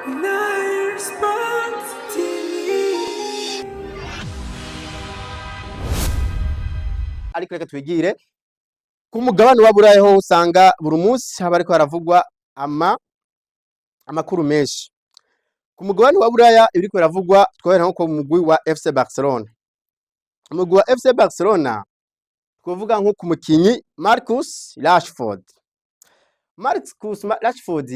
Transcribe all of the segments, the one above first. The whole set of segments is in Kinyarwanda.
Nine Sports TV. Ariko reka twigire ku mugabane wa Burayi ho usanga buri munsi haba ariko haravugwa amakuru menshi. Ku mugabane wa Buraya ibiriko biravugwa twabera nko mu mugwi wa FC Barcelona. Umugwi wa FC Barcelona twovuga nko ku mukinyi Marcus Rashford. Marcus Rashford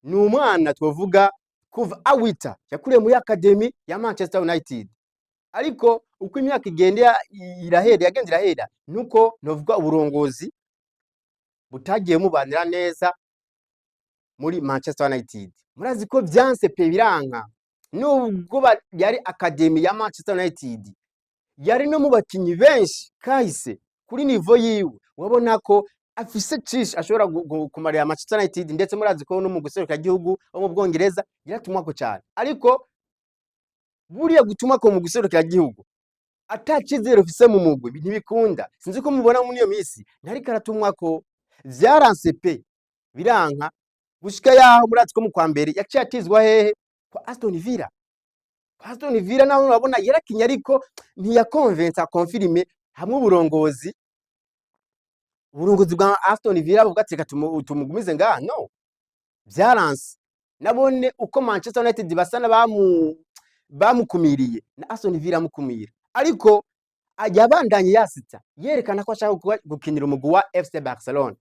ni umwana twovuga kuva awita yakuriye muri academy ya Manchester United. Ariko uko imyaka igenda irahera nuko novuga uburongozi butagiye mubanira neza muri Manchester United. Murazi ko byanse pe biranka nubwo yari academy ya Manchester United yari no mu bakinyi benshi kahise kuri niveau yiwe wabona ko afise cish ashobora kumarira Manchester United ndetse murazi ko no mu guseruka gihugu wo mu Bwongereza yaratumwa ko cyane. Ariko buriya gutuma ko mu guseruka gihugu atacizero ufise mu mugwi ntibikunda. Sinzi ko mubona muri iyo misi ntari karatumwa ko vyaranse pe biranka gushika yaho murazi ko mu kwa mbere yaciye atizwa hehe kwa Aston Villa. Aston Villa naho urabona yarakinye ariko ntiyakonvensa confirme hamwe uburongozi bwa Aston Villa buvuga ati reka tumugumize ngaha. No, vyaranse. Nabone uko Manchester United basana bamukumiriye na Aston Villa mukumira, ariko yabandanye yasitsa yerekana ko ashaka gukinira umugwi wa FC Barcelona.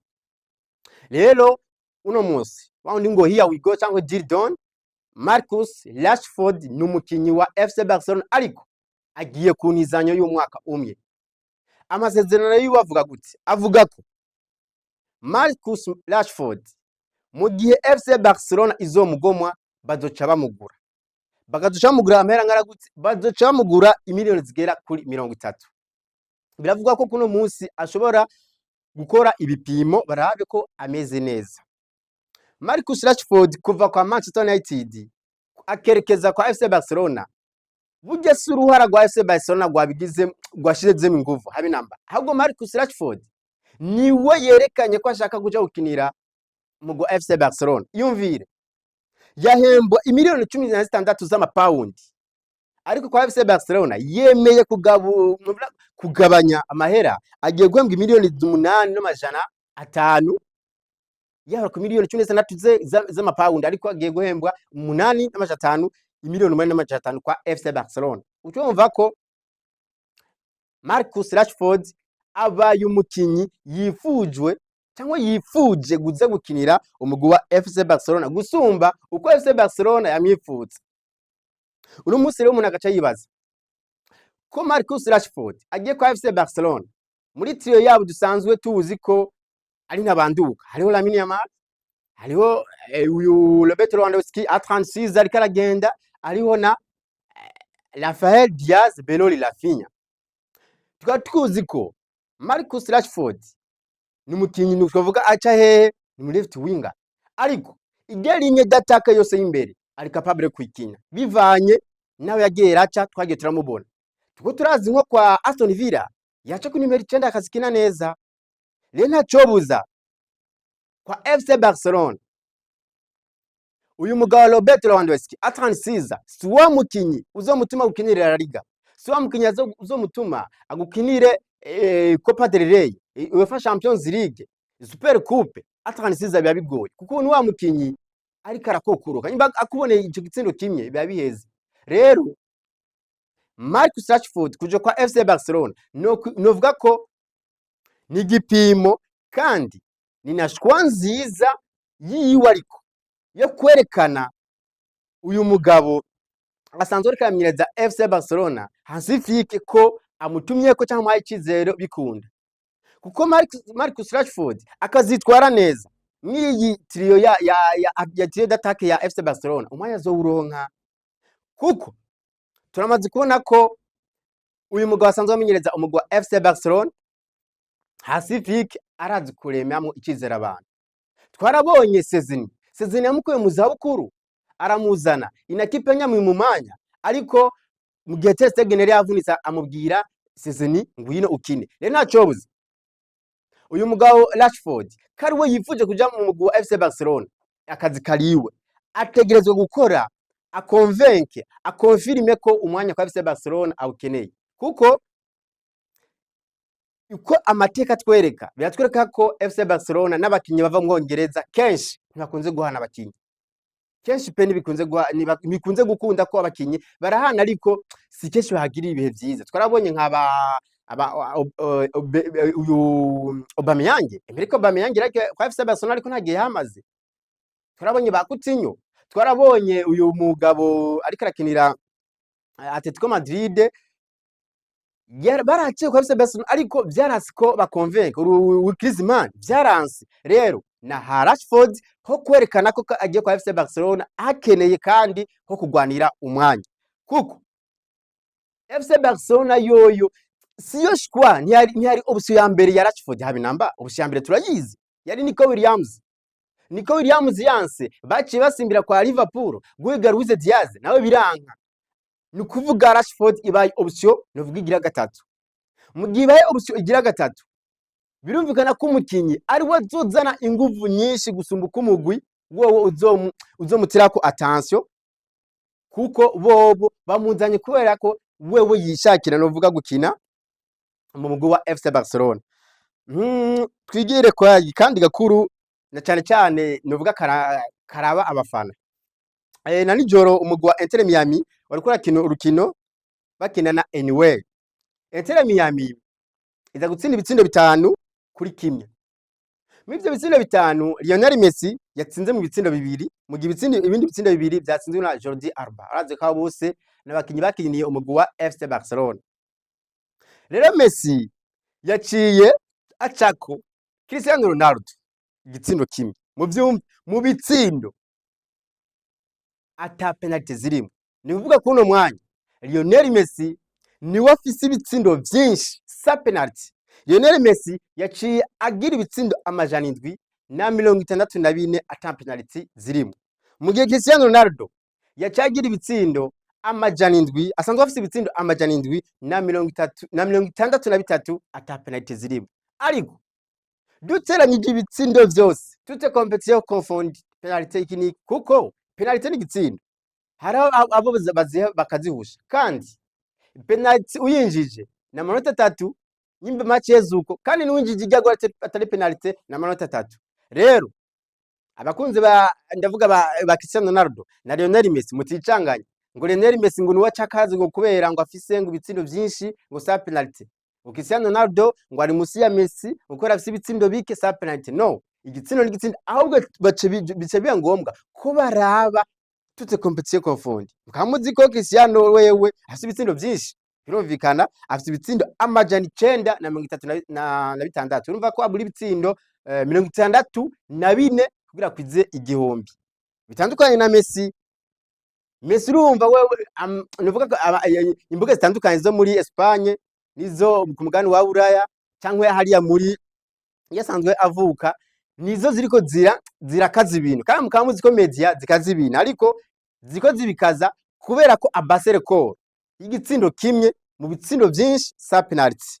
Rero uno munsi waundi ngo here we go cyangwa Gildon Marcus Rashford ni umukinyi wa FC Barcelona ariko agiye kunizanyo y'umwaka umwe. Amasezerano yiwe avuga gute? Avuga ko Marcus Rashford mu gihe FC Barcelona izomugomwa bazoca bamugura. Bagazoca bamugura amahera ngara gute? Bazoca bamugura imiliyoni zigera kuri 30. Biravugwa ko kuno munsi ashobora gukora ibipimo barabe ko ameze neza. Marcus Rashford kuva kwa Manchester United akerekeza kwa FC Barcelona burya si uruhara rwa FC Barcelona rwashizemo inguvu habe namba. Ahubwo Marcus Rashford niwe yerekanye ko ashaka kuja gukinira mu FC Barcelona. Yumvire yahembwa imiliyoni 16 z'amapaundi, ariko kwa FC Barcelona yemeye kugabanya amahera agiye guhembwa imiliyoni 8,500 yahora ku miliyoni 16 z'amapaundi, ariko agiye guhembwa 8,500 imiliyoni 8,500 kwa FC Barcelona. Ucyumva ko Marcus Rashford abaye umukinyi yifuje guza gukinira umugwi wa FC Barcelona gusumba uko FC Barcelona yamwifutse. Uno munsi rero umuntu agaca yibaza ko Marcus Rashford agiye kwa FC Barcelona muri trio yabo dusanzwe tuzi ko ari nabanduka. Hariho Lamine Yamal, hariho uyu Robert Lewandowski a 36 ariko aragenda, hariho na Rafael Diaz Beloli Rafinha. Tukaba tuzi ko Marcus Rashford ni mukinyi nukuvuga aca hehe ni left winger, ariko igerinye dataka yose y'imbere ari capable kwikina bivanye nawe yagiye raca twagiye turamubona. Tuko turazi nko kwa Aston Villa yaca ku nimero 9 akazikina neza. Rero ntacobuza kwa FC Barcelona uyu mugabo Robert Lewandowski a 36 si wa mukinyi uzomutuma gukinira La Liga, si wa mukinyi uzomutuma agukinire Copa del Rey, UEFA Champions League, Super Coupe. A 36 biba bigoye kuko ni wa mukinyi ariko arakokuruka nimba akuboneye ico gitsindo kimwe biba biheze. Rero Marcus Rashford kuje kwa FC Barcelona novuga ko ni gipimo kandi ni na shwa nziza yiwe ariko yo kwerekana uyu mugabo asanzwe ariko amyereza FC Barcelona hasifike ko amutumye ko cyangwa mwaye ikizero bikunda, kuko Marcus Rashford akazitwara neza n'iyi trio ya trio d'attaque ya FC Barcelona umwanya zo uronka, kuko turamaze kubona ko uyu mugabo asanzwe amenyereza umugwa FC Barcelona hasifike arazi kuremamo ikizera abantu. Twarabonye Sezini yamukuye mu zabukuru aramuzana inakipe nyamwe mu manya, ariko mu gihe Ter Stegen yari yavunitse amubwira Sezini ngwino ukine. Rero ntacobuze uyu mugabo Rashford kari we yifuje kuja mu mugwi wa FC Barcelona akazi kariwe, ategerezwa gukora akonvenke akonfirime ko umwanya kwa FC Barcelona awukeneye, kuko uko amateka twereka biratwereka ko FC Barcelona n'abakinyi bava mu Bwongereza kenshi ntibakunze guhana abakinyi, kenshi pe ntibikunze gukunda ko abakinyi barahana, ariko si kenshi bahagiriye ibihe vyiza. Twarabonye nk'aba uyu Aubameyang, Emerick Aubameyang kwa FC Barcelona ariko ntagiye hamaze. Twarabonye ba Coutinho, twarabonye uyu mugabo ariko arakinira Atletico Madrid baraciye kwa FC Barcelona, ariko vyaranse ko bakonvenka Griezmann, vyaranse. Rero na Rashford ho kwerekana ko agiye kwa FC Barcelona akeneye kandi ho kugwanira umwanya, kuko FC Barcelona yoyo siyo shwa ntiyari option ya mbere ya Rashford habe namba. Option ya mbere turayizi yari Nico Williams yanse, baciye basimbira kwa Liverpool guhiga Luis Diaz nawe biranka. Ni kuvuga Rashford ibaye option novuga igira gatatu. Mu gihe ibaye option igira gatatu, birumvikana ko umukinyi ari we azozana inguvu nyinshi gusumba uko umugwi wowe uzomutirako attention, kuko bobo bamuzanye kubera ko wewe yishakira novuga gukina mu mugwi wa FC Barcelona. Twigire kwa kandi gakuru na cyane novuga karaba abafana. Na nijoro umugwi wa Inter Miami wariko urakina urukino bakina na Anyway. Inter Miami iza gutsinda ibitsindo 5-1. Muri ivyo bitsindo 5 Lionel Messi yatsinze mu bitsindo 2, mu gihe ibindi bitsindo 2 byatsinzwe na Jordi Alba. Araze ko bose n'abakinyi bakiniye umugwi wa FC Barcelona. Rero Messi yaciye acako Cristiano Ronaldo igitsindo kimwe mu bitsindo ata penalty zirimo. Ni kuvuga ko uno mwanya Lionel Messi niwe afise ibitsindo vyinshi sa penalty. Lionel Messi yaciye agira ibitsindo 764 ata penalty zirimo, mu gihe Cristiano Ronaldo yaciye agira ibitsindo 700, asanzwe afise ibitsindo 763 ata penalty zirimo. Ariko duteranyije ibitsindo vyose tute competition confond penalty ikini, kuko penalty ni igitsindo hari abo baziha bakazihusha, kandi penalty uyinjije na manota 3 nyimbe match yezuko, kandi n'uwinjije igyago atari penalty na manota 3. Rero abakunze ndavuga ba Cristiano Ronaldo na Lionel Messi muticanganye ngo Lionel Messi ngo nuwa cakazi ngo kubera ngo afise ngo ibitsindo vyinshi ngo sa penalty, Cristiano Ronaldo ngo ari musi ya Messi uko afise ibitsindo bike sa penalty. No, igitsindo n'igitsindo, ahubwo bice biya ngombwa ko baraba tute competition confond. Mukamuzi ko Cristiano wewe afise ibitsindo vyinshi, birumvikana afise ibitsindo 936. Urumva ko aburi ibitsindo 64 kugira kwize igihumbi, bitandukanye na Messi. Messi urumva wewe nuvuga ko imbuga zitandukanye zo muri Espagne nizo ku mugani wa Buraya cyangwa hariya muri yasanzwe avuka, nizo ziriko zirakaza ibintu, kandi mukamuzi ko media zikaza ibintu, ariko ziko zibikaza kubera ko abasere ko igitsindo kimwe mu bitsindo vyinshi sa penalty.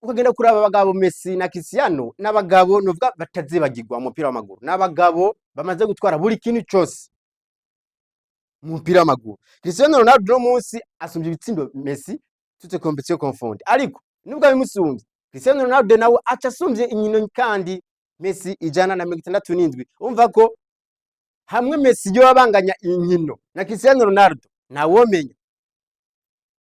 Ukagenda kuri aba bagabo Messi na Cristiano n'abagabo nuvuga batazibagirwa mu mupira w'amaguru, n'abagabo bamaze gutwara buri kintu cyose mu mupira w'amaguru. Cristiano Ronaldo no munsi asumbye ibitsindo Messi tute competition confond, ariko nubwo bimusumvye Cristiano Ronaldo nawe aca asumbye inkino kandi Messi 167. Umva ko hamwe Messi yo abanganya inkino na Cristiano Ronaldo nawomenya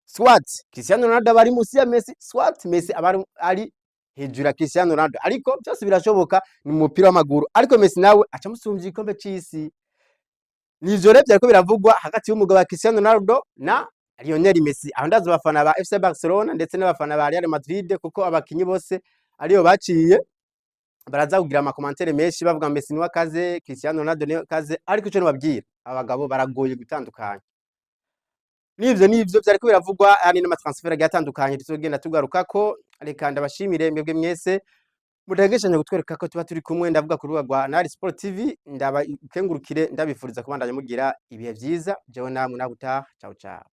swat Cristiano Ronaldo bari musi ya Messi, swat Messi ari hejuru ya Cristiano Ronaldo, ariko byose birashoboka ni mu mupira w'amaguru. Ariko Messi nawe aca musumvye ikombe c'isi. Nivyo rero byariko biravugwa hagati y'umugabo wa Cristiano Ronaldo na Lionel Messi. Aho ndazi bafana ba FC Barcelona ndetse n'abafana ba Real Madrid, kuko abakinyi bose ariyo baciye baraza kugira ama commentaire menshi bavuga Messi ni wakaze, Cristiano Ronaldo ni wakaze, ariko ico nobabwira abagabo baragoye gutandukanya. Nivyo byariko biravugwa yani n'ama transfer agatandukanye tuzogenda tugaruka ko. Reka ndabashimire mwebwe mwese mudageshanya gutwereka ko tuba turi kumwe, ndavuga ku rubuga rwa Nari Sport TV. Ndabakengurukire ndabifuriza kubandanya mugira ibihe vyiza, jewe namwe nabutaha. Ciao ciao.